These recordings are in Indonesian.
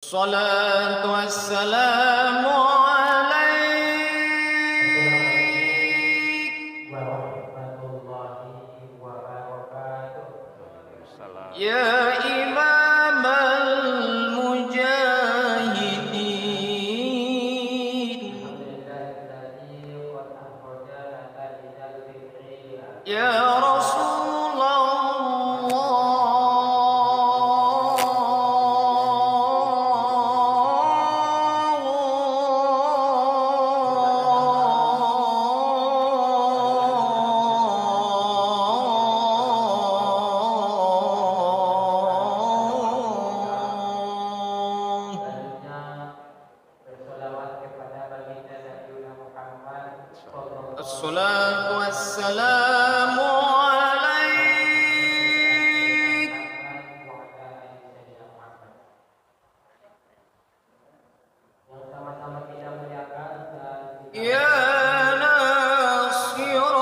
الصلاة والسلام عليك يا إمام المجاهدين يا رسول الصلاة والسلام عليك يا ناصر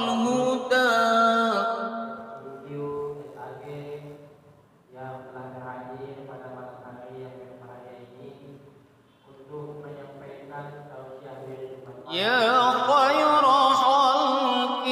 الهدى يا خير خلق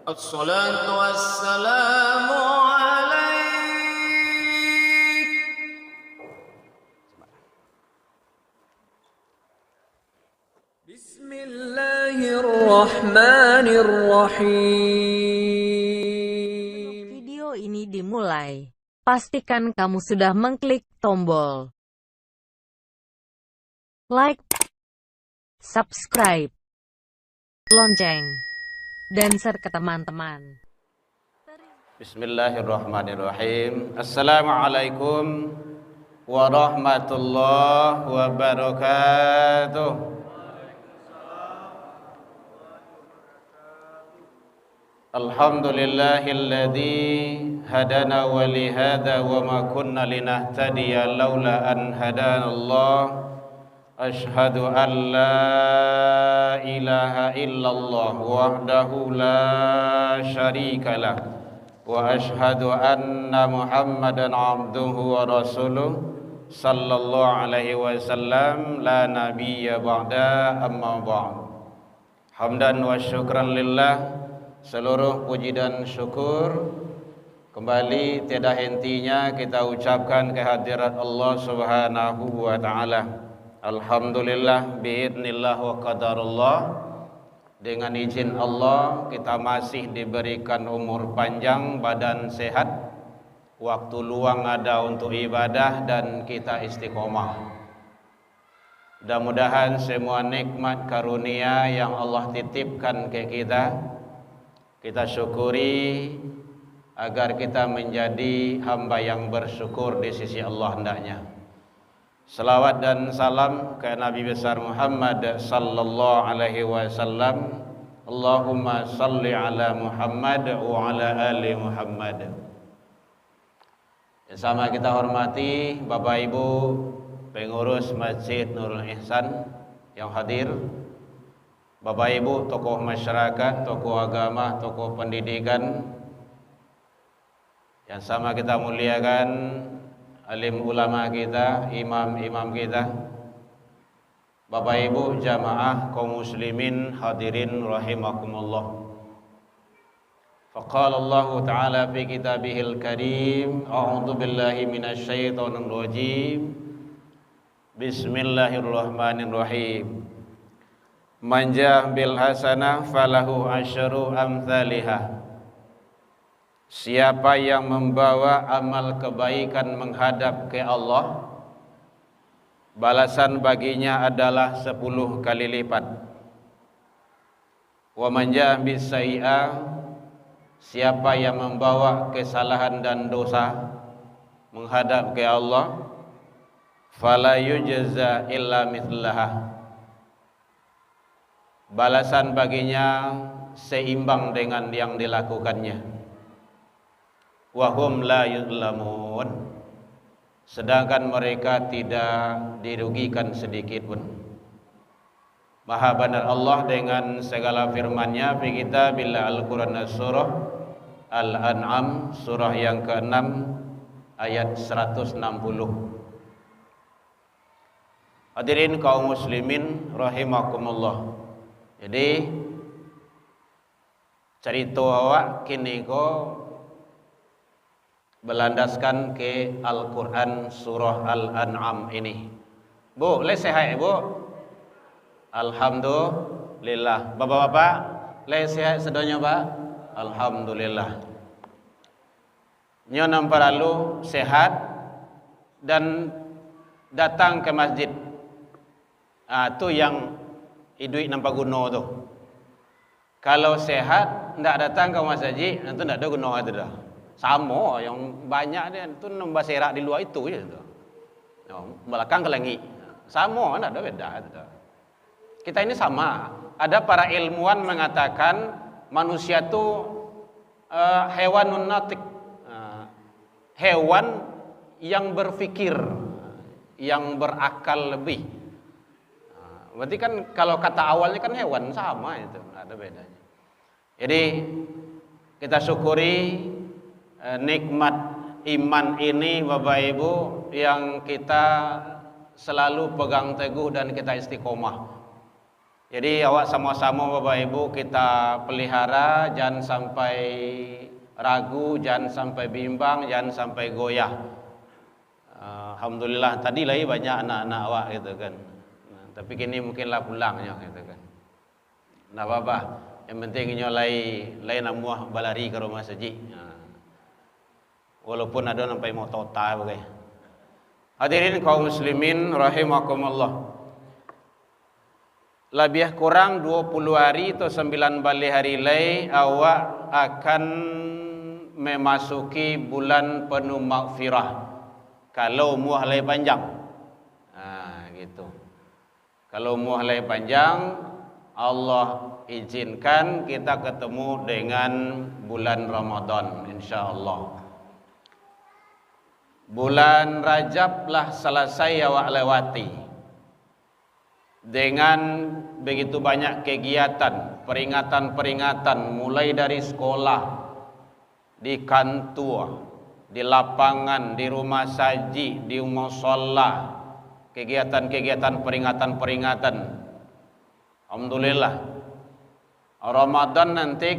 الصلاة والسلام عليك بسم الله الرحمن الرحيم. Video ini dimulai. Pastikan kamu sudah mengklik tombol like, subscribe, lonceng, dan share ke teman-teman. Bismillahirrahmanirrahim. Assalamualaikum warahmatullahi wabarakatuh. Alhamdulillahilladzi hadana wa li hadza wa ma kunna linahtadiya laula an hadanallah. Ashhadu an la ilaha illallah wahdahu la syarika lah wa ashhadu anna Muhammadan abduhu wa rasuluh sallallahu alaihi wasallam la nabiyya ba'da amma ba'd. Hamdan wa syukran lillah, seluruh puji dan syukur kembali tiada hentinya kita ucapkan kehadirat Allah Subhanahu wa taala. Alhamdulillah biidznillah wa qadarullah, dengan izin Allah kita masih diberikan umur panjang, badan sehat, waktu luang ada untuk ibadah dan kita istiqomah. Mudah-mudahan semua nikmat karunia yang Allah titipkan ke kita syukuri agar kita menjadi hamba yang bersyukur di sisi Allah hendaknya. Salawat dan salam ke Nabi besar Muhammad sallallahu alaihi wasallam. Allahumma salli ala Muhammad wa ala ali Muhammad. Yang sama kita hormati Bapak Ibu pengurus Masjid Nurul Ihsan yang hadir, Bapak Ibu tokoh masyarakat, tokoh agama, tokoh pendidikan yang sama kita muliakan, alim ulama kita, imam-imam kita, Bapak Ibu jamaah kaum muslimin hadirin rahimakumullah. Faqala Allah Ta'ala fi kitabihil karim, a'udzu billahi minasyaitonir rajim. Bismillahirrahmanirrahim. Man jaa bil hasanah falahu asyru amsalihah. Siapa yang membawa amal kebaikan menghadap ke Allah, balasan baginya adalah 10 kali lipat. Wa man jaa bis sayyi'ah, siapa yang membawa kesalahan dan dosa menghadap ke Allah, fala yujza illa mithlaha. Balasan baginya seimbang dengan yang dilakukannya. Wa hum la yuzlamun. Sedangkan mereka tidak dirugikan sedikit pun. Maha benar Allah dengan segala firman-Nya fi kitabillah Al-Qur'an surah Al-An'am surah yang ke-6 ayat 160. Hadirin kaum muslimin rahimakumullah. Jadi cerita awak kini ko berlandaskan ke Al-Quran surah Al-An'am ini. Bu, le sehat bu? Alhamdulillah. Bapak-bapak, le sehat sedonya pak? Alhamdulillah. Nyo nampak lalu sehat dan datang ke masjid. Tu yang iduit nampak guna tu. Kalau sehat ndak datang ke masjid, itu ndak ada guna itu dah. Sama yang banyak dia tu nambah serak di luar itu je tu. Belakang ke langit. Sama, ndak ada beda itu dah. Kita ini sama. Ada para ilmuwan mengatakan manusia tu hewanun natik. Hewan yang berfikir, yang berakal lebih. Berarti kan kalau kata awalnya kan hewan, sama itu, nggak ada bedanya. Jadi kita syukuri nikmat iman ini Bapak Ibu yang kita selalu pegang teguh dan kita istiqomah. Jadi awak sama-sama Bapak Ibu kita pelihara, jangan sampai ragu, jangan sampai bimbang, jangan sampai goyah. Alhamdulillah tadi lagi banyak anak-anak awak gitu kan. Tapi kini mungkinlah pulangnya gitu kan. Nah apa-apa, yang penting nyolai namuah balari ke rumah saji. Walaupun ada sampai mau total bagai. Hadirin kaum muslimin rahimakumullah. Lebih kurang 20 hari atau 9 balik hari lagi awak akan memasuki bulan penuh maghfirah. Kalau umur lagi panjang. Gitu. Kalau umur lagi panjang, Allah izinkan kita ketemu dengan bulan Ramadan insyaallah. Bulan Rajab lah selesai awak lewati dengan begitu banyak kegiatan, peringatan-peringatan mulai dari sekolah, di kantor, di lapangan, di rumah saji, di musholla, kegiatan-kegiatan peringatan-peringatan. Alhamdulillah. Ramadan nanti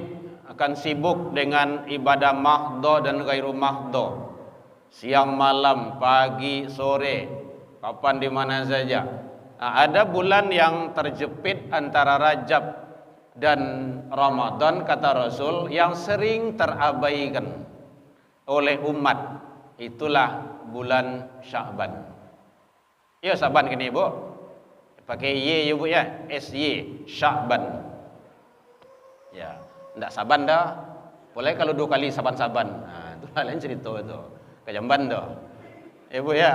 akan sibuk dengan ibadah mahdho dan ghairu mahdho. Siang malam, pagi, sore, kapan di mana saja. Ada bulan yang terjepit antara Rajab dan Ramadan kata Rasul yang sering terabaikan oleh umat. Itulah bulan Sya'ban. Ya Sya'ban kini Bu. Pakai Y ya Bu ya. SY Sya'ban. Ya, enggak Saban dah. Boleh kalau 2 kali Saban-Saban. Itu lain cerita itu. Kejamban dah. Ya Bu ya.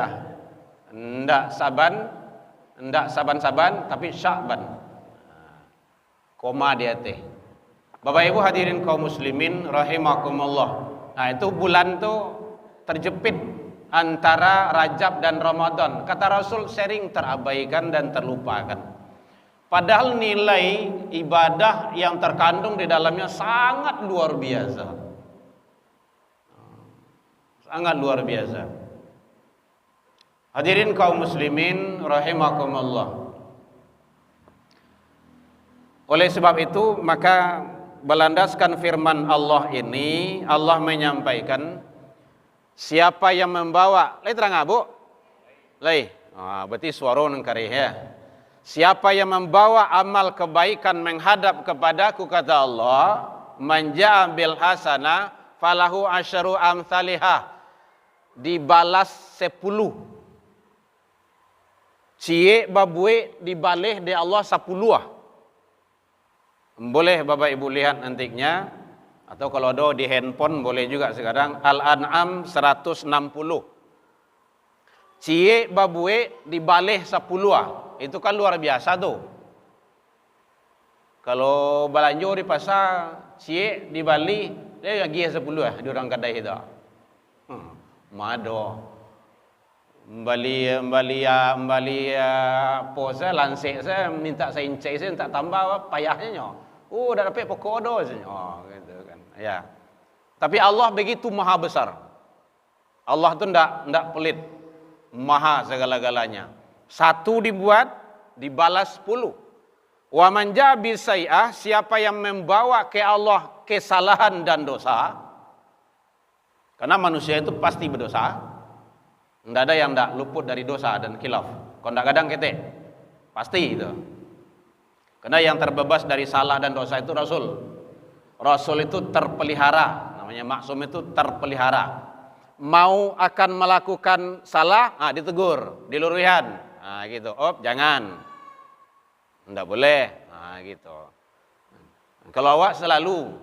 Enggak Saban, enggak Saban-Saban tapi Sya'ban. Koma dia teh. Bapak Ibu hadirin kaum muslimin rahimakumullah. Itu bulan tu terjepit antara Rajab dan Ramadan. Kata Rasul sering terabaikan dan terlupakan. Padahal nilai ibadah yang terkandung di dalamnya sangat luar biasa. Sangat luar biasa. Hadirin kaum muslimin rahimakumullah. Oleh sebab itu maka berlandaskan firman Allah ini, Allah menyampaikan siapa yang membawa, lai terang Bu? Lai. Berarti suara nengkari ya. Siapa yang membawa amal kebaikan menghadap kepadaku kata Allah, manja bil hasanah falahu asyru amsalihah. Dibalas 10. Cie babue dibalih di Allah 10. Boleh Bapak Ibu lihat nantinya, atau kalau ada di handphone boleh juga sekarang. Al-An'am 160. cie babue dibalik 10 itu kan luar biasa tuh. Kalau belanja di pasar cie dibalik dia lagi 10 di orang kedai itu. Mado Mbali pose lansik saya minta saya incek saya tak tambah payahnya nyo. Dah dapat pokok do gitu kan. Ya. Tapi Allah begitu maha besar. Allah tu ndak pelit. Maha segala-galanya. Satu dibuat dibalas 10. Wa man jabi sai'ah, siapa yang membawa ke Allah kesalahan dan dosa. Karena manusia itu pasti berdosa. Tidak ada yang tidak luput dari dosa dan khilaf. Kadang-kadang ketek. Pasti itu. Karena yang terbebas dari salah dan dosa itu Rasul. Rasul itu terpelihara. Namanya maksum itu terpelihara. Mau akan melakukan salah, ditegur, diluruskan. Gitu. Jangan. Tidak boleh. Gitu. Kalau awak selalu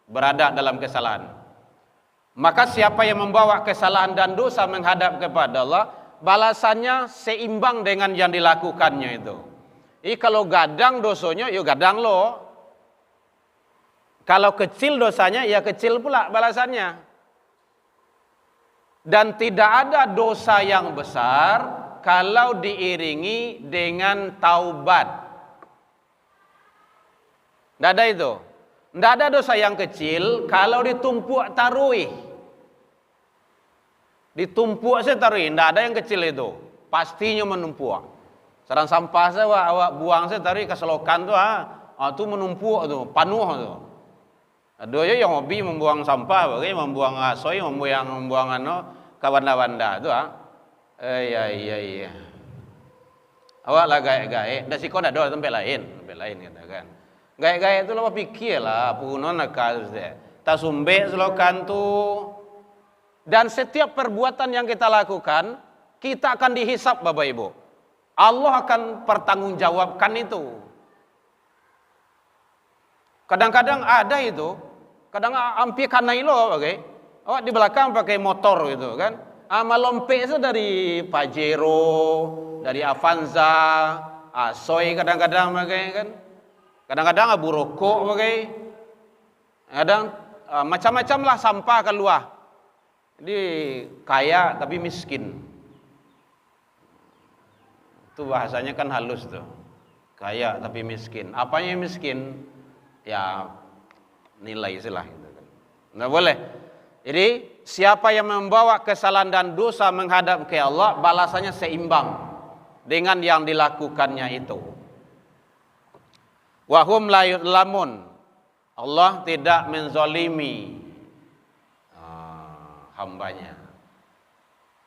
berada dalam kesalahan, maka siapa yang membawa kesalahan dan dosa menghadap kepada Allah, balasannya seimbang dengan yang dilakukannya itu. Kalau gadang dosanya, ya gadang lo. Kalau kecil dosanya, ya kecil pula balasannya. Dan tidak ada dosa yang besar kalau diiringi dengan taubat. Tidak ada itu. Tidak ada dosa yang kecil kalau ditumpuk taruih. Ditumpuk saya taruih, tidak ada yang kecil itu. Pastinya menumpuk. Sarang sampah saya awak buang saya taruih ke selokan tu tu menumpuk tu, panuh tu. Ada yang hobi membuang sampah, membuang asoy, membuang kawan-wanda tu iya. Awak lah gaek-gaek, dah sikon ada tempat lain katakan. Gaek-gaek tu lah pikir lah, punon nakal dia. Tak sumbek selokan tu. Dan setiap perbuatan yang kita lakukan, kita akan dihisap Bapak Ibu. Allah akan pertanggungjawabkan itu. Kadang-kadang ada itu, kadang hampir kanai lo, awak di belakang pakai motor gitu kan. Malompe itu dari Pajero, dari Avanza, Asoy kadang-kadang pakai kan. Kadang-kadang abu rokok pakai. Kadang macam-macam lah sampah keluar. Jadi kaya tapi miskin. Itu bahasanya kan halus tuh. Kaya tapi miskin. Apanya miskin? Ya nilai silah gitu kan. Nggak boleh. Jadi siapa yang membawa kesalahan dan dosa menghadap ke Allah, balasannya seimbang dengan yang dilakukannya itu. Wahum la yuzlamun. Allah tidak menzalimi hambanya.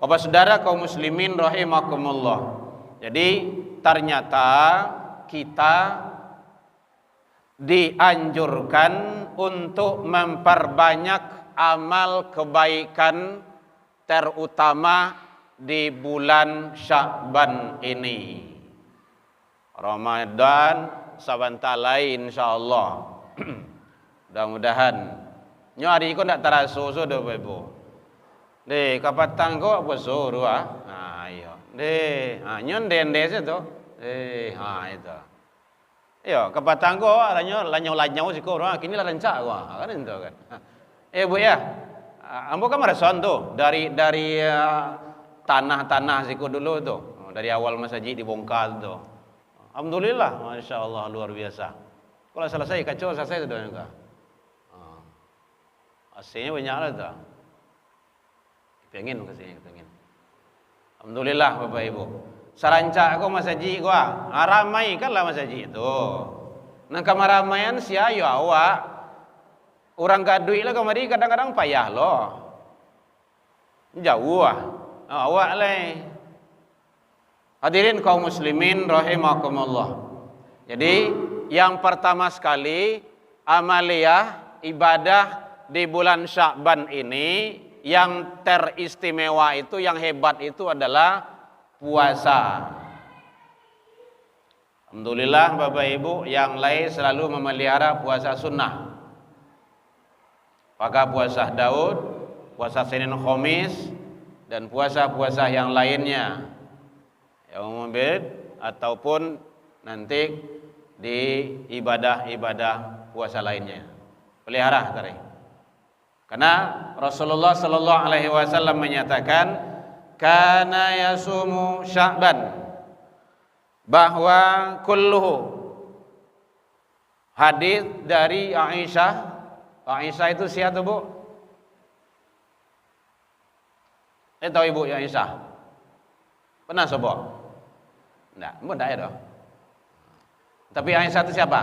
Bapak saudara kaum muslimin rahimakumullah. Jadi ternyata kita dianjurkan untuk memperbanyak amal kebaikan, terutama di bulan Sya'ban ini. Ramadan sebentar lain insyaallah. Mudah-mudahan nyo hari ko ndak teraso so do Ibu. De kapatang ko puso dua. Iyo. De nyon dende se to. Itu. Yo kapatang ko lanyau siko kini la rancak ko. Kan itu kan. Bu ya. Ambo kan merason tuh dari tanah-tanah siko dulu tuh. Dari awal masjid dibongkar tuh. Alhamdulillah, Masya Allah, luar biasa. Kalau selesai, kacau selesai sudah enggak. AC-nya banyak lah tuh. Pengen kasihnya, pengen. Alhamdulillah Bapak Ibu. Sarancak aku masjid gua, ramai kan lah masjid itu. Nang kamaramaian sia yo awak. Orang gak duit lah kemari kadang-kadang payah loh. Jauh awak lah. Hadirin kaum muslimin rahimakumullah. Jadi yang pertama sekali amaliyah ibadah di bulan Sya'ban ini yang teristimewa itu, yang hebat itu adalah puasa. Alhamdulillah Bapak Ibu yang lain selalu memelihara puasa sunnah. Maka puasa Daud, puasa Senin Khamis, dan puasa-puasa yang lainnya, yaumul bid, ataupun nanti di ibadah-ibadah puasa lainnya. Pelihara tadi. Karena Rasulullah sallallahu alaihi wasallam menyatakan kana yasumu Sya'ban, bahwa kulluhu. Hadis dari Aisyah. Aisyah itu siapa Bu? Tahu Ibu Aisyah? Pernah coba? Enggak, enggak ya dong. Tapi Aisyah itu siapa?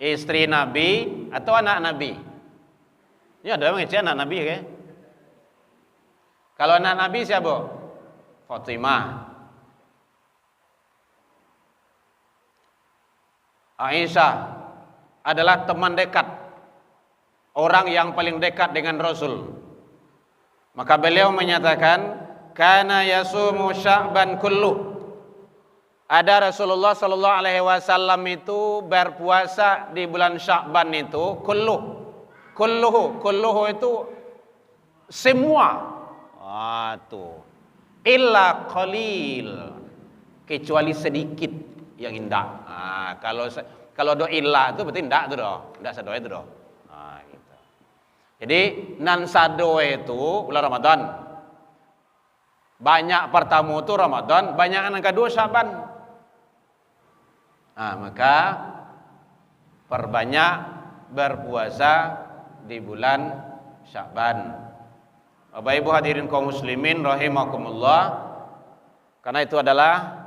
Istri Nabi atau anak Nabi? Ya ada yang anak Nabi kan? Kalau anak Nabi siapa? Fatimah. Aisyah adalah teman dekat, orang yang paling dekat dengan Rasul. Maka beliau menyatakan kana yasumu Sya'ban kulluh. Ada Rasulullah sallallahu alaihi wasallam itu berpuasa di bulan Sya'ban itu kulluhu itu semua. Tuh. Illa qalil, kecuali sedikit yang indah. Kalau do illa itu berarti ndak tuh doh, ndak sadoe itu doh. Gitu. Jadi nan sadoe itu bulan Ramadan. Banyak pertama itu Ramadan, banyak yang kedua Syaban. Maka perbanyak berpuasa di bulan Syaban. Bapak Ibu hadirin kaum muslimin rahimakumullah, karena itu adalah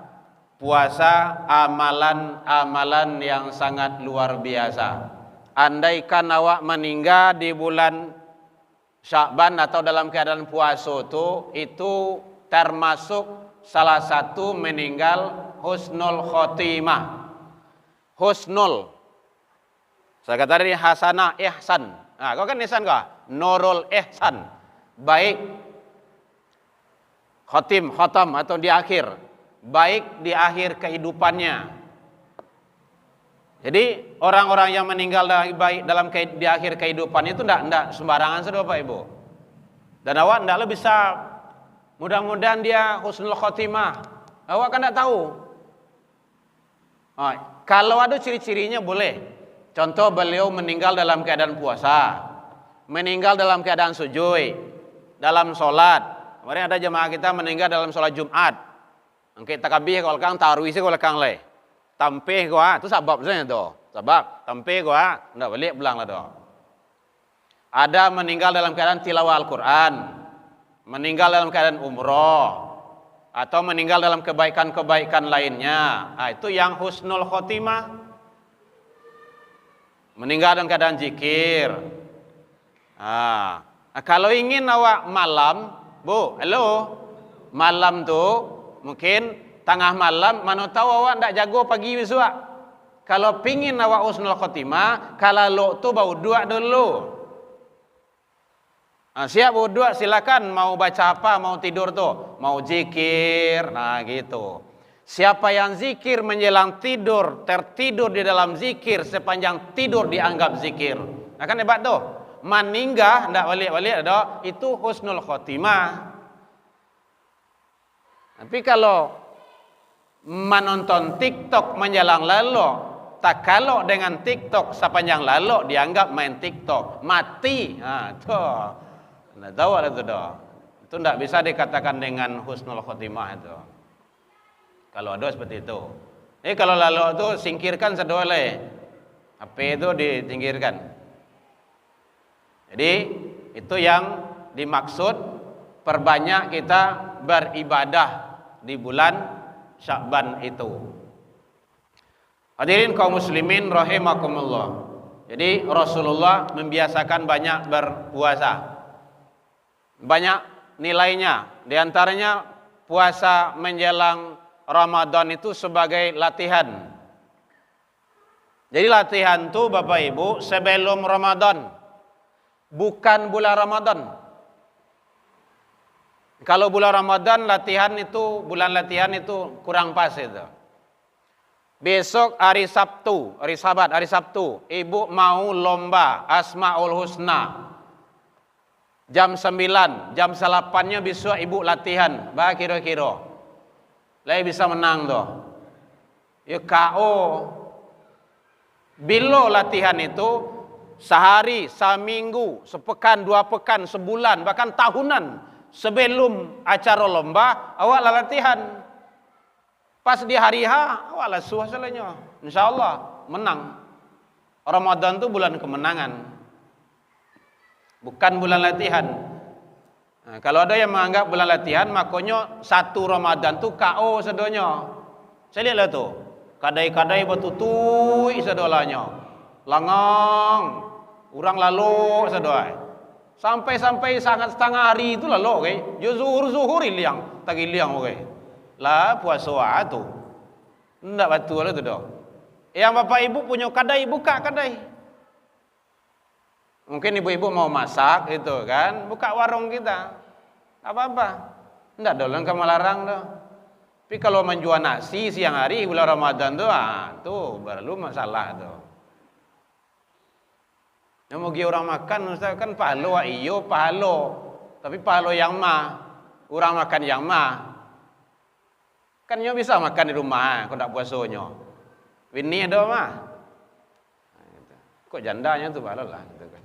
puasa amalan-amalan yang sangat luar biasa. Andaikan awak meninggal di bulan Sya'ban atau dalam keadaan puasa itu termasuk salah satu meninggal husnul khotimah. Husnul, saya kata tadi hasanah ihsan. Kau kan ihsan kau? Nurul ihsan, baik khotam atau di akhir, baik di akhir kehidupannya. Jadi orang-orang yang meninggal di akhir kehidupan itu tidak sembarangan sudah Bapak Ibu. Dan awak tidaklah bisa, mudah-mudahan dia husnul khotimah. Awak kan tidak tahu. Kalau ada ciri-cirinya boleh. Contoh beliau meninggal dalam keadaan puasa, meninggal dalam keadaan sujud, dalam sholat. Kemarin ada jemaah kita meninggal dalam sholat Jumat. Angkat takbir kalau kang taruh isi kalau kang le. Tampih gua itu sebab sebenarnya tuh. Sebab tampih gua enggak balik pulang lah tuh. Ada meninggal dalam keadaan tilawah Al-Qur'an, meninggal dalam keadaan umroh, atau meninggal dalam kebaikan-kebaikan lainnya. Itu yang husnul khotimah. Meninggal dalam keadaan zikir. Kalau ingin awak malam, Bu, halo, malam tuh mungkin tengah malam, mana tahu awak ndak jago pagi besok. Kalau pingin awak husnul khotimah, kalau lo tuh bau dua dulu. Siap wudu, silakan mau baca apa, mau tidur tuh, mau zikir, gitu. Siapa yang zikir menjelang tidur, tertidur di dalam zikir sepanjang tidur dianggap zikir. Kan hebat tuh. Meninggal ndak balik-balik ada, itu husnul khotimah. Tapi kalau menonton TikTok menjelang lalu, tak kalau dengan TikTok sepanjang lalu dianggap main TikTok, mati. Tuh. Nggak tahu ada itu doh. Itu nggak bisa dikatakan dengan husnul khotimah itu. Kalau ada seperti itu. Kalau lalu itu singkirkan sedoleh. HP itu disingkirkan. Jadi itu yang dimaksud perbanyak kita beribadah di bulan Sya'ban itu. Hadirin kaum muslimin rahimakumullah. Jadi Rasulullah membiasakan banyak berpuasa. Banyak nilainya. Di antaranya puasa menjelang Ramadan itu sebagai latihan. Jadi latihan itu Bapak Ibu sebelum Ramadan, bukan bulan Ramadan. Kalau bulan Ramadan bulan latihan itu kurang pas itu. Besok hari Sabtu, hari Sabtu, ibu mau lomba Asmaul Husna. Jam 9, jam 8-nya besok ibu latihan. Bah kira-kira. Lah bisa menang tu. Ya KO. Bila latihan itu sehari, seminggu, sepekan, 2 pekan, sebulan, bahkan tahunan sebelum acara lomba awak latihan. Pas di hari H awak lasuh salahnya. InsyaAllah menang. Ramadan tu bulan kemenangan. Bukan bulan latihan. Nah, kalau ada yang menganggap bulan latihan, makanya 1 Ramadan tu KO sedonya. Saya lihatlah tu. Kadai-kadai batutui sedolanya. Langang. Orang lalu sedoi. Sampai-sampai sangat setengah hari itu lalu, okay? Jo zuhur liang, tagi liang, okay? Lah puasa tu. Ndak betul tu dah. Yang bapak ibu punya kadai, buka kadai. Mungkin ibu-ibu mau masak itu kan, buka warung kita. Apa-apa. Ndak ada orang melarang dah. Tapi kalau menjual nasi siang hari bulan Ramadan tu, tu baru masalah tu. Yang mau orang makan Ustaz kan pahalo iyo pahalo. Tapi pahalo yang mah, orang makan yang mah. Kan nyo bisa makan di rumah kalau tak puasanya. Ini ada mah. Kok jandanya tu pahalo lah gitu kan.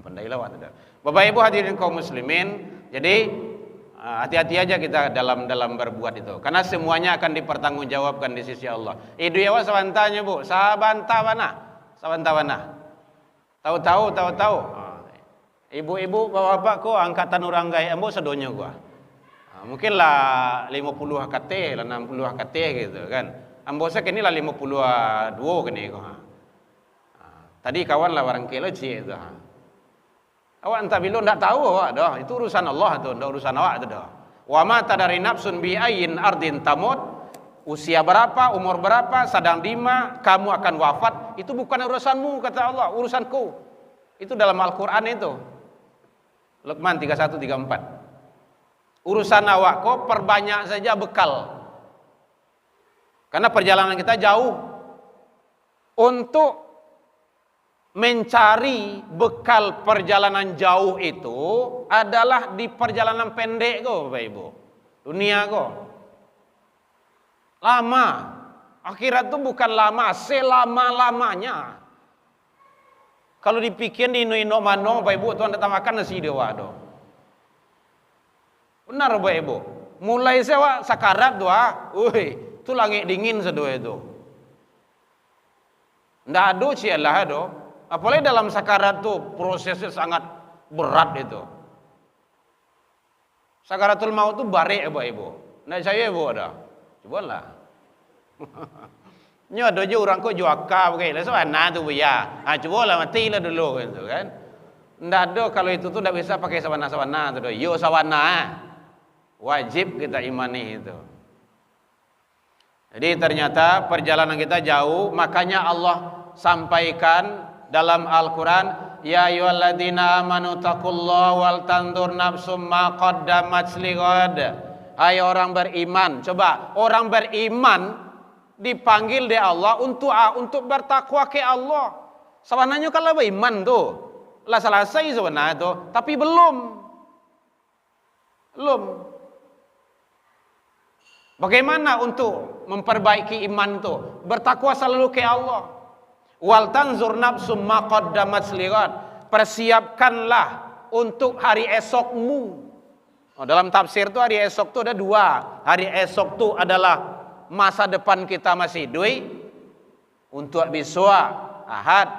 Pandai lawat tu. Bapak Ibu hadirin kaum muslimin, jadi hati-hati aja kita dalam berbuat itu. Karena semuanya akan dipertanggungjawabkan di sisi Allah. Idu ya sawantanya Bu, sabanta mana? Tahu. Ibu-ibu, bapak-bapak ko angkatan orang gaya ambo sedonya gua. Mungkinlah 50 HKT, lah 60 HKT gitu kan. Ambo saya kini lah 52 kini ko. Tadi kawan lah barang kilo cie itu. Awak entah bila ndak tahu awak dah. Itu urusan Allah tu, ndak urusan awak tu dah. Wa ma tadari nafsun bi ayyin ardin tamut. Usia berapa, umur berapa, sedang di mana kamu akan wafat, itu bukan urusanmu kata Allah, urusanku. Itu dalam Al-Qur'an itu. Luqman 31-34. Urusan awak kok perbanyak saja bekal. Karena perjalanan kita jauh. Untuk mencari bekal perjalanan jauh itu adalah di perjalanan pendek kok Bapak Ibu. Dunia kok. Lama. Akhirat itu bukan lama, selama-lamanya. Kalau dipikir di ino mano, Bapak Ibu, tuan datang makan nasi dia wado. Benar Bapak Ibu. Mulai sewa sakarat doa, itu langit dingin sedua itu. Ndak ada cialah ada. Apalagi dalam sakarat itu prosesnya sangat berat itu. Sakaratul maut itu barek Bapak Ibu. Ndak saya Ibu ada. Cobalah. Nyo ada je orang kok juaka begitu. Lah sana tu ya. Cobalah matilah dulu gitu kan. Ndak ada kalau itu tu ndak bisa pakai sawana-sawana tu. Yo sawana. Wajib kita imani itu. Jadi ternyata perjalanan kita jauh, makanya Allah sampaikan dalam Al-Qur'an, ya ayyuhalladzina amanu taqullaha wal tanzur nafsum ma qaddamat lighad. Hai orang beriman, coba orang beriman dipanggil oleh Allah untuk bertakwa ke Allah. Sebenarnya kalau beriman tu, lah selesai sebenarnya tu, tapi belum. Bagaimana untuk memperbaiki iman tu? Bertakwa selalu ke Allah. Wal tanzur nafsum ma qaddamat lighad. Persiapkanlah untuk hari esokmu. Dalam tafsir tu hari esok tu ada dua. Hari esok tu adalah masa depan kita masih hidup. Untuk besok, Ahad,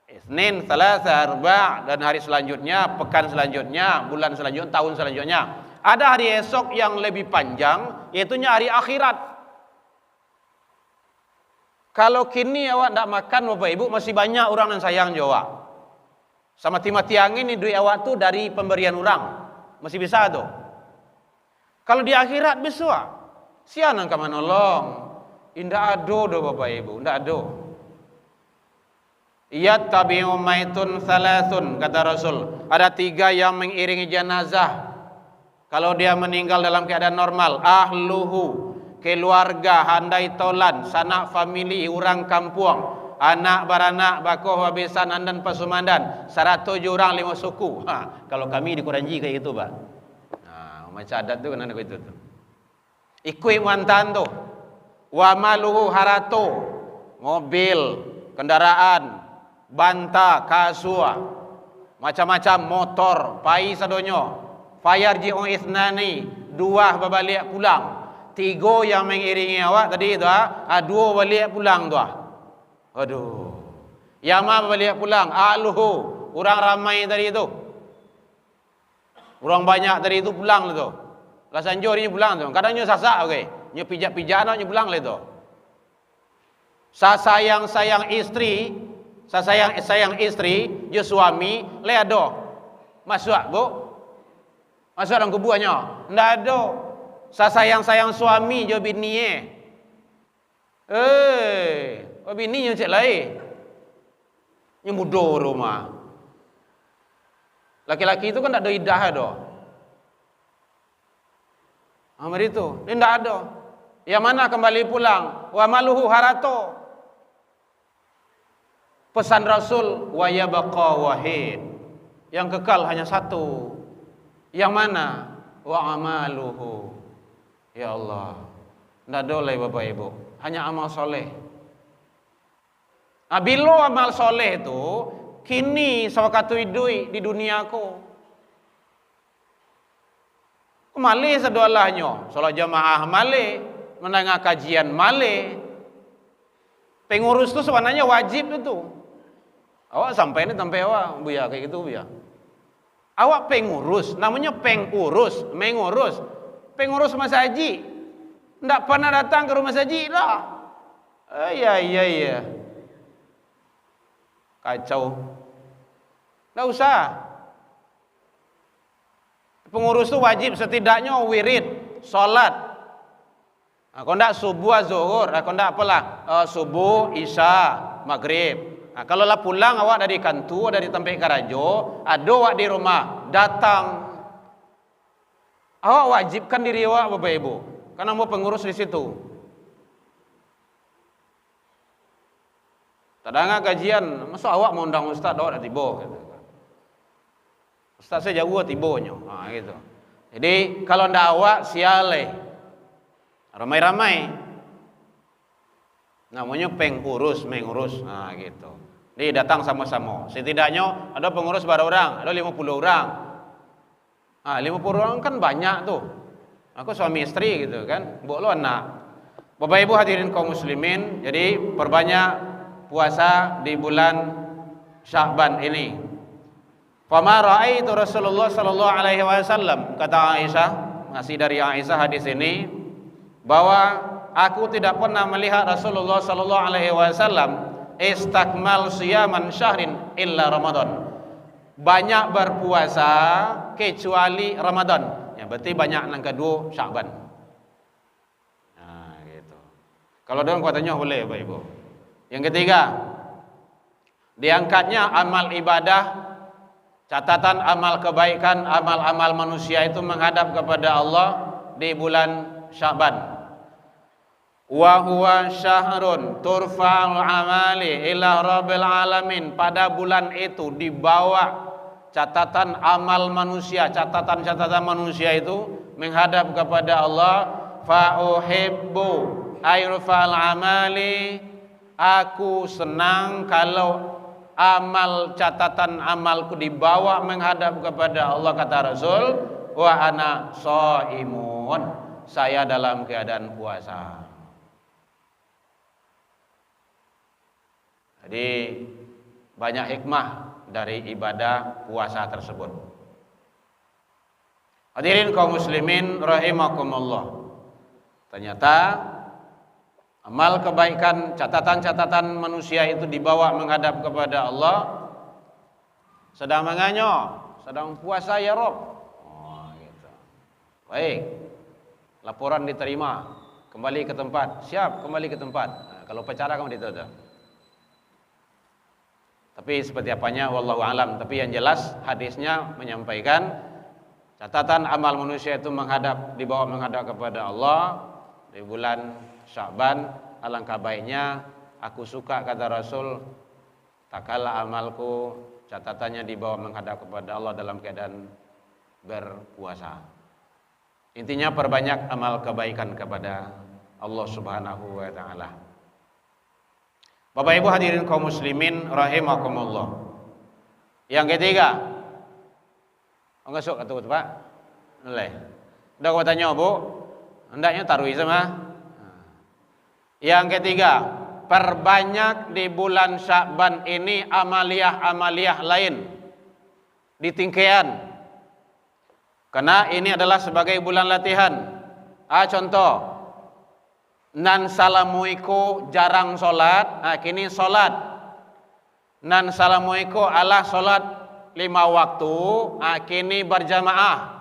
Isnin, Selasa, Arba, dan hari selanjutnya, pekan selanjutnya, bulan selanjutnya, tahun selanjutnya. Ada hari esok yang lebih panjang, yaitu hari akhirat. Kalau kini awak tidak makan Bapak Ibu, masih banyak orang yang sayang jawab. Sama mati-mati angin ini duit awak tu dari pemberian orang. Masih bisa tu. Kalau di akhirat besok, siapa yang akan menolong? Indah ado do Bapak Ibu, indah ado. Yattabi'u maitun thalathun, kata Rasul. Ada 3 yang mengiringi jenazah. Kalau dia meninggal dalam keadaan normal, ahluhu, keluarga, handai tolan, sanak famili, orang kampung. anak baranak, bakoh, wabisan, andan, pasumandan, 107 orang 5 suku. Kalau kami di Kuranji kayak gitu, Pak. Macam adat tu kan ada begitu tu. Ikut mantan tu. Wa maluhu harato, mobil, kendaraan, banta, kasua, macam-macam motor, pai sadonyo. Fayar ji'u ithnani, 2 berbalik pulang. 3 yang mengiringi awak tadi tu 2 balik pulang tu. Aduh. Yang mana balik pulang? Ahluhu, orang ramai tadi tu. Orang banyak dari itu pulang lah tu. Lah sanjur ni pulang tu. Kadangnya sasak okey. Nya pijak-pijak nak pulang lah tu. Sayang istri, je suami le ada. Masuk bu. Masuk dalam kuburannya. Ndak ada. Sayang suami je bini bini nya cek lain. Nya mudo rumah. Laki-laki itu kan tak ada idah ada. Amar itu, dia tidak ada. Yang mana kembali pulang? Wa maluhu harato. Pesan Rasul, wa yabqa wahid. Yang kekal hanya satu. Yang mana? Wa amaluhu. Ya Allah. Tidak ada oleh Bapak Ibu. Hanya amal soleh. Bila amal soleh itu kini sawakatu idui di duniaku. Male sedoalahnya, solat jamaah male, mendengar kajian male. Pengurus tu sebenarnya wajib itu. Awak sampai awak buya kayak gitu buya. Awak pengurus, namanya pengurus, mengurus. Pengurus Mas Haji. Ndak pernah datang ke rumah Haji dah. Iya. Kacau. Tidak usah. Pengurus itu wajib setidaknya wirid, solat. Kalau tidak subuh, zuhur. Kalau tidak apalah, subuh, isya, maghrib. Kalau lah pulang awak dari kantor, dari tempat karajo, ada awak di rumah, datang. Awak wajibkan diri awak Bapak Ibu. Karena mau pengurus di situ. Tadanga kajian, masa awak mau undang ustaz awak dah tiba gitu. Ustaz saya jauh tibonya. Gitu. Jadi kalau ndak awak siale. Ramai-ramai. Namanya pengurus, mengurus. Gitu. Jadi datang sama-sama. Setidaknya ada pengurus berapa orang? Ada 50 orang. 50 orang kan banyak tuh. Aku suami istri gitu kan. Mbok lo anak. Bapak Ibu hadirin kaum muslimin, jadi perbanyak puasa di bulan Sya'ban ini. Fama ra'aitu Rasulullah sallallahu alaihi wasallam, kata Aisyah, masih dari Aisyah hadis ini, bahwa aku tidak pernah melihat Rasulullah sallallahu alaihi wasallam istakmal siyaman syahrin illa Ramadan. Banyak berpuasa kecuali Ramadan. Ya berarti banyak yang kedua Sya'ban. Gitu. Kalau dalam kuatannya boleh Bapak Ibu. Yang ketiga, diangkatnya amal ibadah, catatan amal kebaikan, amal-amal manusia itu menghadap kepada Allah di bulan Sya'ban. Wa huwa syahrun turfa'ul amali ila rabbil alamin. Pada bulan itu dibawa catatan amal manusia, catatan-catatan manusia itu menghadap kepada Allah. Fa uhibbu ayrfa'al amali. Aku senang kalau amal catatan amalku dibawa menghadap kepada Allah, kata Rasul. Wa ana shaimun. Saya dalam keadaan puasa. Jadi banyak hikmah dari ibadah puasa tersebut. Hadirin kaum muslimin rahimakumullah. Ternyata amal kebaikan, catatan-catatan manusia itu dibawa menghadap kepada Allah. Sedang menganyo, sedang puasa ya Rob. Gitu. Baik, laporan diterima, kembali ke tempat, siap kembali ke tempat. Kalau upacara kamu ditutup. Tapi seperti apanya wallahu alam. Tapi yang jelas hadisnya menyampaikan catatan amal manusia itu dibawa menghadap kepada Allah di bulan Sya'ban. Alangkah baiknya Aku suka, kata Rasul, tak kalah amalku catatannya dibawa menghadap kepada Allah dalam keadaan berpuasa. Intinya perbanyak amal kebaikan kepada Allah Subhanahu wa taala. Bapak Ibu hadirin kaum muslimin rahimakumullah. Yang ketiga, enggak sok atau Pak? Nilai. Udah kau tanya, Bu? Hendaknya taruhi sama. Yang ketiga, perbanyak di bulan Sya'ban ini amaliyah-amaliyah lain di tingkaian. Karena ini adalah sebagai bulan latihan. Contoh, nan salamuiku jarang solat, kini solat. Nan salamuiku ala solat 5 waktu, kini berjamaah.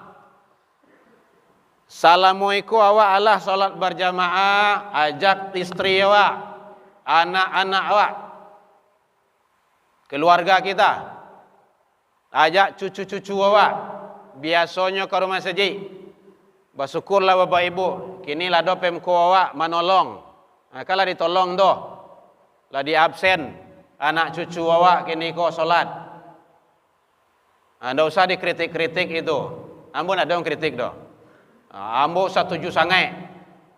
Salamuiku awak ala solat berjamaah, ajak istri awak, anak-anak awak, keluarga kita, ajak cucu-cucu awak, biasanya ke rumah saji. Bersyukurlah Bapak Ibu, kini lah do pemko awak manolong. Kalau ditolong doh, lah di absen anak cucu awak kini ko solat. Ndak usah dikritik-kritik itu. Ambon ada yang kritik doh. Ambo setuju sangai.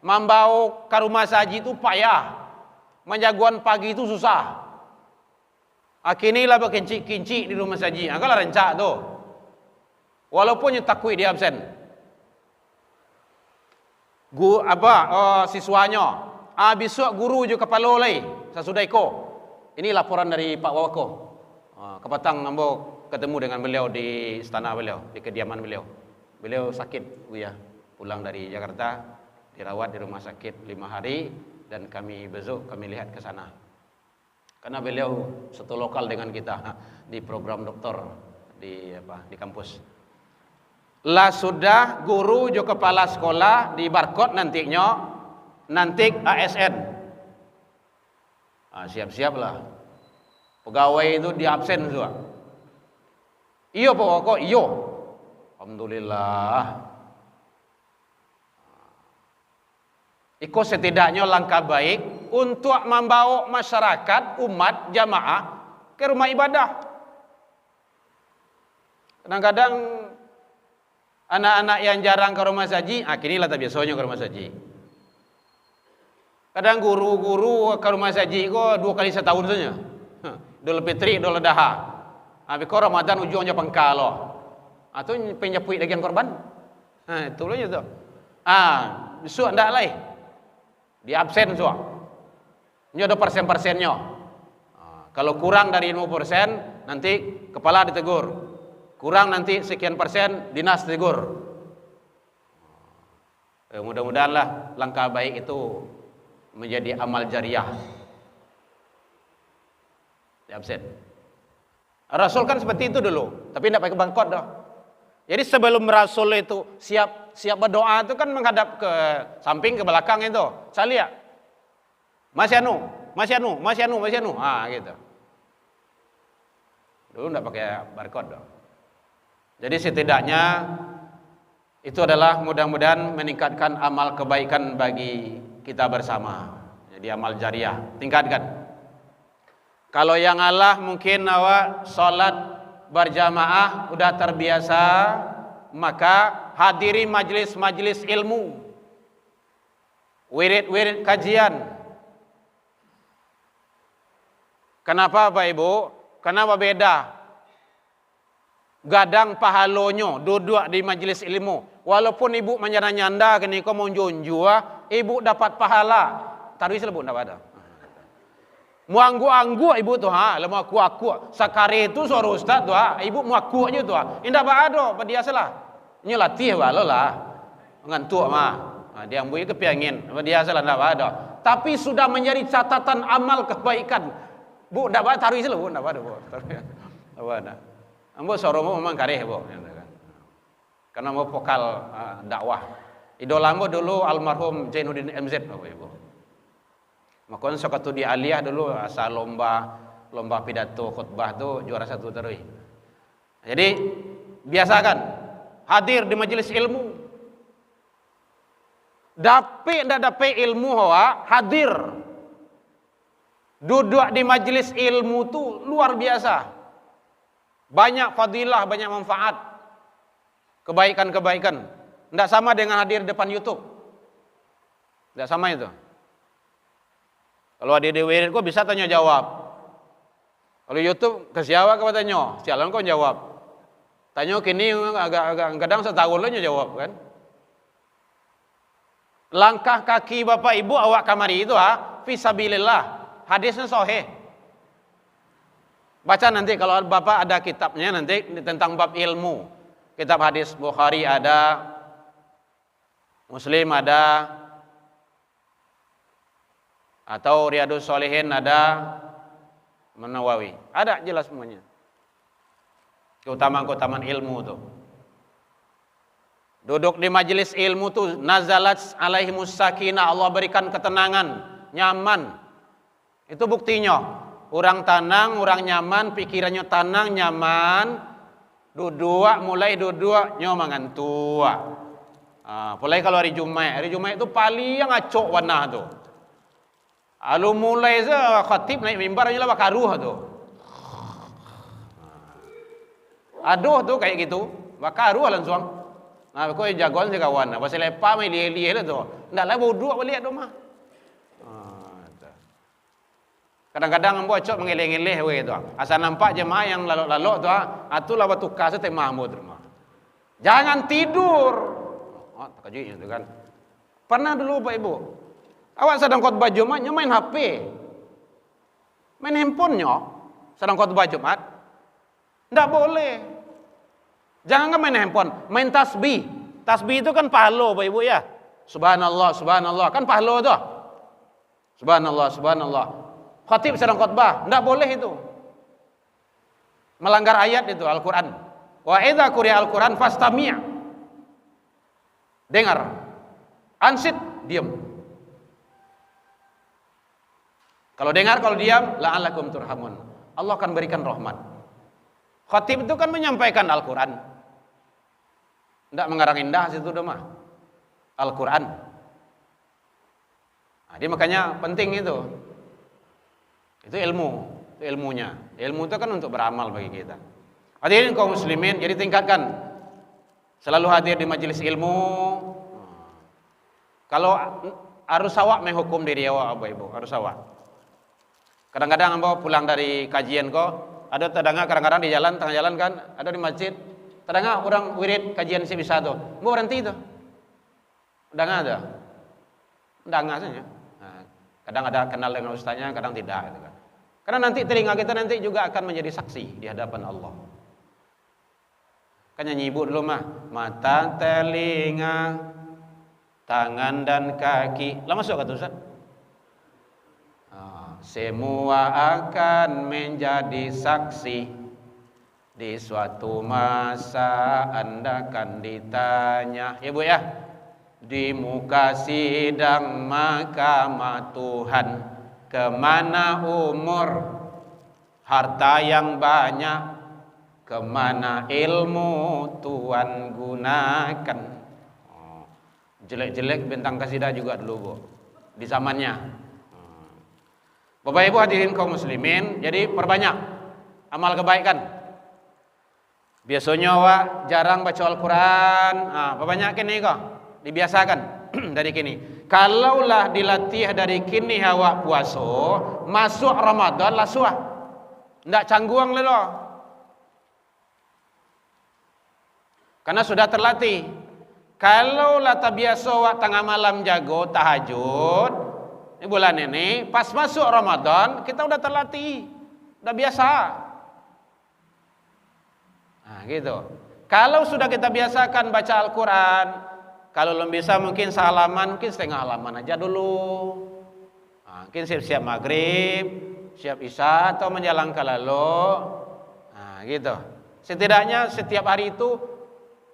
Membau ke rumah saji itu payah. Menjaguan pagi itu susah. Kini lah berkincik-kincik di rumah saji. Kalau rencak tu. Walaupun takui di absen. Siswanya. Besok guru juga kepala lagi. Sesudah iko. Ini laporan dari Pak Wawako. Kepatang ambo ketemu dengan beliau di istana beliau, di kediaman beliau. Beliau sakit, ya. Pulang dari Jakarta, dirawat di rumah sakit 5 hari, dan kami besok kami lihat ke sana. Karena beliau satu lokal dengan kita di program doktor di kampus. Lah sudah guru jo kepala sekolah di barcode nantinya ASN. Siap-siaplah. Pegawai itu di absen semua. Iyo pokok, iyo. Alhamdulillah. Iko setidaknya langkah baik untuk membawa masyarakat, umat, jamaah ke rumah ibadah. Kadang-kadang anak-anak yang jarang ke rumah saji, kini lah tak biasanya ke rumah saji. Kadang guru-guru ke rumah saji kok 2 kali setahun saja. Idul Fitri, Idul Adha. Habis kau Ramadan ujungnya pengkalo. Atau penyepui bagian korban. Itu loh itu. Besok ndak lah. Di absen semua. Ini ada persen-persennya. Kalau kurang dari 50%, nanti kepala ditegur. Kurang nanti sekian persen, dinas ditegur. Mudah-mudahanlah langkah baik itu menjadi amal jariah. Di absen. Rasul kan seperti itu dulu, tapi tidak pakai bangkot dah. Jadi sebelum Rasul itu siap berdoa itu kan menghadap ke samping, ke belakang itu. Saya lihat. Masih anu. Gitu. Dulu tidak pakai barcode dah. Jadi setidaknya itu adalah mudah-mudahan meningkatkan amal kebaikan bagi kita bersama. Jadi amal jariah, tingkatkan. Kalau yang Allah mungkin awak salat berjamaah udah terbiasa, maka hadiri majlis-majlis ilmu, wirid-wirid kajian. Kenapa Bapak Ibu? Kenapa beda? Gadang pahalonyo duduk di majlis ilmu. Walaupun ibu menyanda-nyanda kini kau mau junjua, ibu dapat pahala. Tarwis lebut dapat ada. Muanggu-anggu ibu tu lama aku sakare itu suara ustaz tu ibu muaku aja tu indah ba ado dia salah nyi latih walo lah ngantuk dia ambil kepiangin dia salah ndak ada, tapi sudah menjadi catatan amal kebaikan. Bu ndak ba taruh selo bu ndak ada bu apa ada ambo soromo memang kareh bu karena mau vokal dakwah idola ambo dulu almarhum Zainuddin MZ Bapak Ibu. Makanya sekatu di aliyah dulu asal lomba pidato khutbah tu juara 1 terus. Jadi biasakan hadir di majelis ilmu. Dapat ilmu hawa hadir. Duduk di majelis ilmu tuh luar biasa. Banyak fadilah, banyak manfaat. Kebaikan-kebaikan. Tidak sama dengan hadir di depan YouTube. Tidak sama itu. Kalau hadir di wirid kok bisa tanya jawab. Kalau YouTube ke siapa kau tanya? Sialan kau jawab. Tanya kini agak kadang setahun lah jawab kan. Langkah kaki bapak ibu awak kamari itu fisabilillah. Hadisnya sahih. Baca nanti kalau bapak ada kitabnya nanti tentang bab ilmu. Kitab hadis Bukhari ada, Muslim ada, atau Riyadhus Shalihin ada, Nawawi. Ada jelas semuanya. Keutamaan-keutamaan ilmu tuh. Duduk di majelis ilmu tuh nazalat alaihimus sakinah, Allah berikan ketenangan, nyaman. Itu buktinya. Orang tenang, orang nyaman, pikirannya tenang, nyaman. Mulai duduk nyomangan tua. Mulai kalau hari Jumat itu paling ngacok warna tuh. Lalu mulai khatib naik mimbar aja lah bakaruh tuh. Aduh tuh kayak gitu, bakaruh langsung. Nah, kau jagoan si kawan, pasal lepa mai lihat tuh. Ndak lah bodoh balik tu mah. Kadang-kadang bocok mengeleng-eleng we tu. Asal nampak jemaah yang lalu-lalu tu, atulah batu kasa teh mahmud rumah. Jangan tidur. Oh, terkejut itu kan. Pernah dulu Pak Ibu. Awak sedang khutbah Jumat main HP. Main handphonenya sedang khutbah Jumat. Ndak boleh. Jangan main handphone, main tasbih. Tasbih itu kan pahala Pak Ibu ya. Subhanallah, subhanallah, kan pahala tu. Subhanallah, subhanallah. Khatib sedang khutbah, tidak boleh itu. Melanggar ayat itu Al-Quran. Wa idza quri'a Al-Quran fastami'. Dengar. Ansit, diam. Kalau dengar, kalau diam, la'allakum turhamun. Allah akan berikan rahmat. Khatib itu kan menyampaikan Al-Quran. Tidak mengarang indah situ dah mah. Al-Quran. Nah, dia makanya penting itu. Itu ilmu, itu ilmunya. Ilmu itu kan untuk beramal bagi kita. Hadirin kaum muslimin, jadi tingkatkan. Selalu hadir di majelis ilmu. Kalau harus awak menghukum diri awak, Bapak Ibu, harus awak. Kadang-kadang ambau pulang dari kajian kok, ada tadanga kadang-kadang di jalan, tengah jalan kan, ada di masjid. Tadanga orang wirid kajian si bisa tuh. Mau berhenti tuh. Udah nggak ada. Udah nggak saja. Nah, kadang ada kenal dengan ustaznya, kadang tidak gitu kan. Karena nanti telinga kita nanti juga akan menjadi saksi di hadapan Allah. Kan nyanyi ibu dulu mah, mata, telinga, tangan dan kaki. Lah masuk kata Ustaz? Semua akan menjadi saksi di suatu masa Anda akan ditanya. Ya Bu ya, di muka sidang mahkamah Tuhan. Kemana umur, harta yang banyak, kemana ilmu Tuhan gunakan. Jelek-jelek bintang kasidah juga dulu Bu, di zamannya. Bapak Ibu hadirin kaum muslimin, jadi perbanyak amal kebaikan. Biasanya wak jarang baca Al-Quran, perbanyakin nih kok, dibiasakan dari kini. Kalaulah dilatih dari kini awak puasa, masuk Ramadan lah suah. Ndak cangguang lelo. Karena sudah terlatih. Kalaulah tak biasa awak tengah malam jago tahajud, ini bulan ini, pas masuk Ramadan kita udah terlatih, udah biasa. Nah gitu. Kalau sudah kita biasakan baca Al-Quran, kalau belum bisa mungkin sehalaman, mungkin setengah halaman aja dulu. Nah, mungkin siap-siap maghrib, siap isya atau menjelang lalu. Nah gitu. Setidaknya setiap hari itu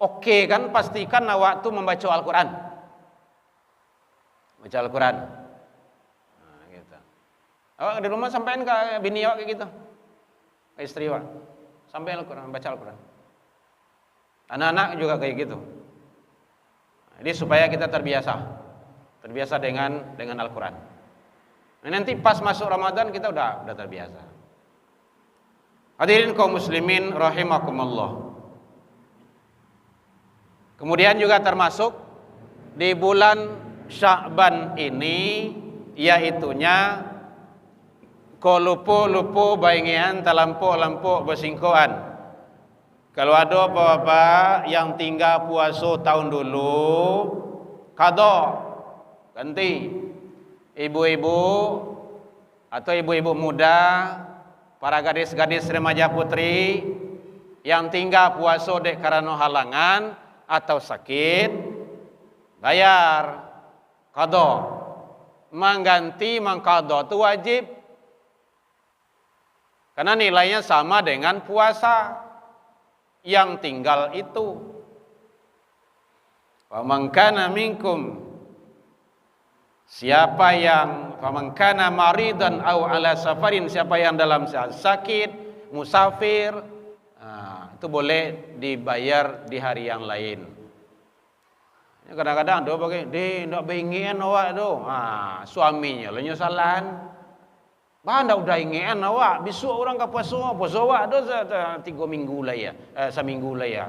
oke kan, pastikan waktu membaca Al-Quran. Baca Al-Quran. Nah gitu. Awak di rumah sampein ke bini awak kayak gitu, ke istri awak, sampai Al-Quran, baca Al-Quran. Anak-anak juga kayak gitu. Jadi supaya kita terbiasa dengan Al-Quran. Nanti pas masuk Ramadan kita udah terbiasa. Hadirin kaum muslimin rahimakumullah. Kemudian juga termasuk di bulan Sya'ban ini, yaitunya lupu baingian talampuk bersingkoan. Kalau ada bapak yang tinggal puasa tahun dulu, qada, ganti. Ibu-ibu atau ibu-ibu muda, para gadis-gadis remaja putri yang tinggal puasa dek karena halangan atau sakit, bayar qada. Mengganti mengqada itu wajib. Karena nilainya sama dengan puasa yang tinggal itu. Wa man kana minkum, siapa yang faman kana maridan au ala safarin, siapa yang dalam sakit, musafir, itu boleh dibayar di hari yang lain. Kadang-kadang do pakai, ndak bengin awak do. Suaminya lo nyosalan. Ndak udah ingin awak, besok orang ke puasa awak do 3 minggu lah ya, seminggu lah ya.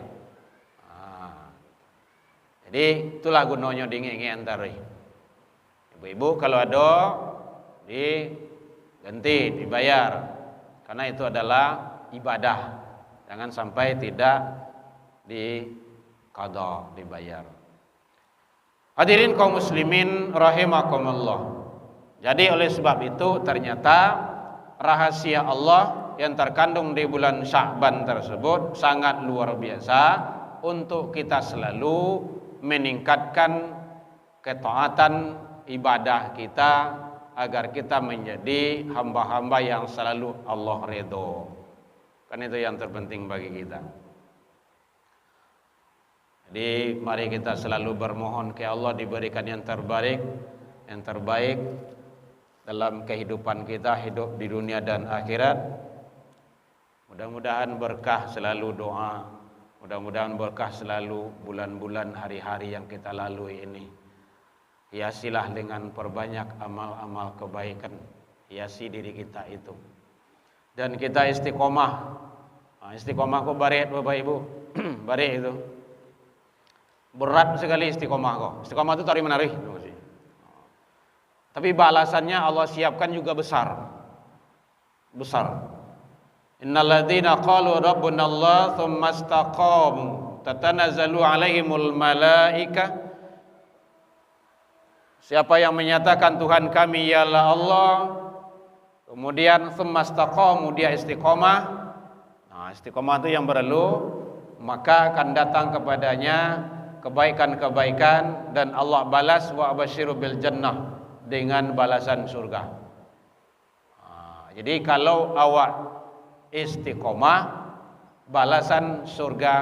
Jadi itulah gunanya dingin tadi. Ibu-ibu kalau ada diganti, dibayar. Karena itu adalah ibadah. Jangan sampai tidak diqada, dibayar. Hadirin kaum muslimin rahimakumullah. Jadi oleh sebab itu ternyata rahasia Allah yang terkandung di bulan Sya'ban tersebut sangat luar biasa untuk kita selalu meningkatkan ketaatan ibadah kita agar kita menjadi hamba-hamba yang selalu Allah ridho. Kan itu yang terpenting bagi kita. Jadi mari kita selalu bermohon ke Allah diberikan yang terbaik dalam kehidupan kita, hidup di dunia dan akhirat. Mudah-mudahan berkah selalu doa. Mudah-mudahan berkah selalu bulan-bulan hari-hari yang kita lalui ini. Hiasilah dengan perbanyak amal-amal kebaikan. Hiasi diri kita itu. Dan kita istiqomah. Istiqomah kok barik Bapak Ibu. Barik itu. Berat sekali istiqomah kok. Istiqomah itu tarik-menarik. Tapi balasannya Allah siapkan juga besar. Besar. Innal ladzina qalu rabbuna Allah tsumma istaqamu tatanazzalu alaihimul malaika. Siapa yang menyatakan Tuhan kami ialah Allah, kemudian tsumma istaqamu, dia istiqomah. Nah, istiqomah itu yang berlalu, maka akan datang kepadanya kebaikan-kebaikan dan Allah balas wa abasyiru bil jannah, dengan balasan surga. Jadi kalau awak istiqomah, balasan surga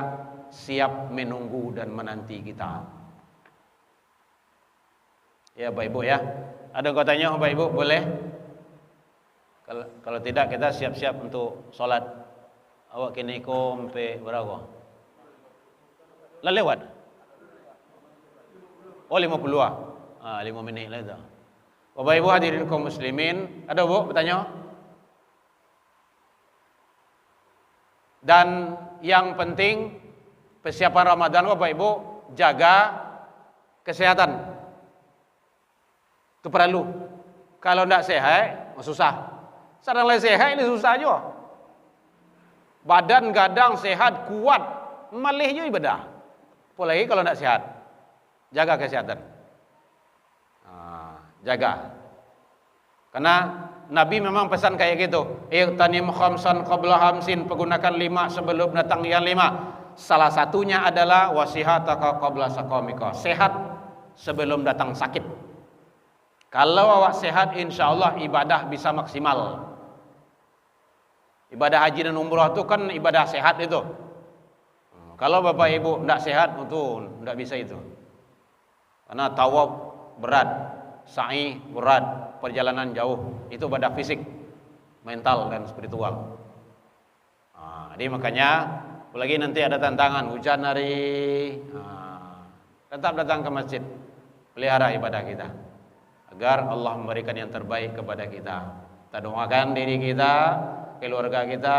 siap menunggu dan menanti kita. Ya Bapak Ibu ya. Ada yang tanya Bapak Ibu, boleh? Kalau tidak kita siap-siap untuk sholat. Awak kini sampai berapa? Lah lewat? Oh 50 ah. 5 menit lah itu. Bapak Ibu hadirin kaum muslimin, ada Bu bertanya? Dan yang penting persiapan Ramadan Bapak Ibu, jaga kesehatan. Itu perlu. Kalau tidak sehat, susah. Sedang sehat ini susah aja. Badan gadang sehat, kuat, malihnya ibadah. Apalagi kalau tidak sehat. Jaga kesehatan. Jaga. Karena Nabi memang pesan kayak gitu. Iqtanim khamsan qabla hamsin, pergunakan 5 sebelum datang yang 5. Salah satunya adalah wasihataka qabla saqamika, sehat sebelum datang sakit. Kalau awak sehat, insya Allah ibadah bisa maksimal. Ibadah haji dan umrah itu kan ibadah sehat itu. Kalau Bapak Ibu tidak sehat, itu tidak bisa itu. Karena tawaf berat, sa'i berat, perjalanan jauh, itu ibadah fisik, mental dan spiritual. Jadi makanya apalagi nanti ada tantangan hujan hari, tetap datang ke masjid, pelihara ibadah kita. agar Allah memberikan yang terbaik kepada kita. Kita doakan diri kita, keluarga kita,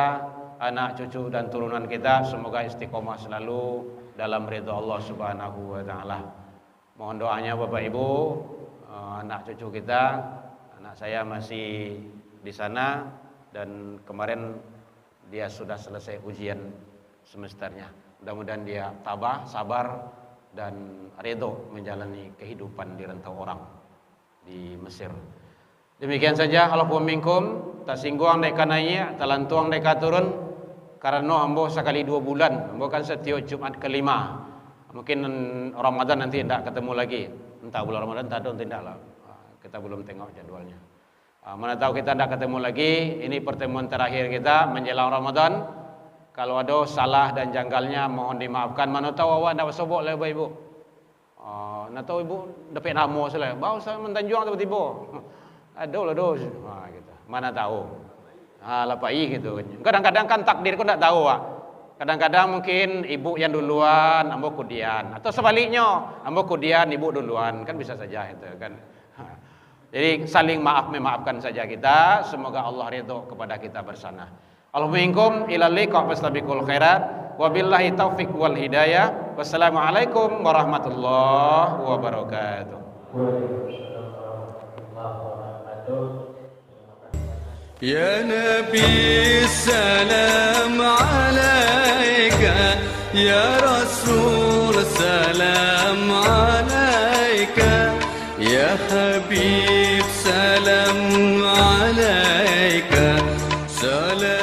anak cucu dan turunan kita, semoga istiqomah selalu dalam ridha Allah Subhanahu wa taala. Mohon doanya Bapak Ibu, anak cucu kita, anak saya masih di sana dan kemarin dia sudah selesai ujian semesternya. Mudah-mudahan dia tabah, sabar dan ridho menjalani kehidupan di rantau orang di Mesir. Demikian saja, Allahumma minkum, tak singgung deka naik, tak lantuang deka turun, karena ambo sekali 2 bulan, ambo kan setiap Jumat kelima. Mungkin Ramadan nanti tidak ketemu lagi, entah bulan Ramadan tak ada, tidak lah. Kita belum tengok jadwalnya. Mana tahu kita tidak ketemu lagi. Ini pertemuan terakhir kita menjelang Ramadan. Kalau ada salah dan janggalnya mohon dimaafkan. Mana tahu awak nak bersobok lah ibu. Nak tahu ibu dapat nama salah. Bau saya mentanjuang tiba-tiba. Aduh lah dos. Gitu. Mana tahu. Lapai gitu. Kadang-kadang kan takdir kau tak tahu ah. Kadang-kadang mungkin ibu yang duluan, ambo kemudian, atau sebaliknya, ambo kemudian, ibu duluan, kan bisa saja itu kan. Jadi saling memaafkan saja kita. Semoga Allah ridho kepada kita bersama. Allahumma minkum ila liqa fastabiqul khairat. Wabillahi taufiq wal hidayah. Wassalamualaikum warahmatullahi wabarakatuh. Ya Nabi salam alaika, Ya Rasul salam alaika, Ya Habib salam alaika, salam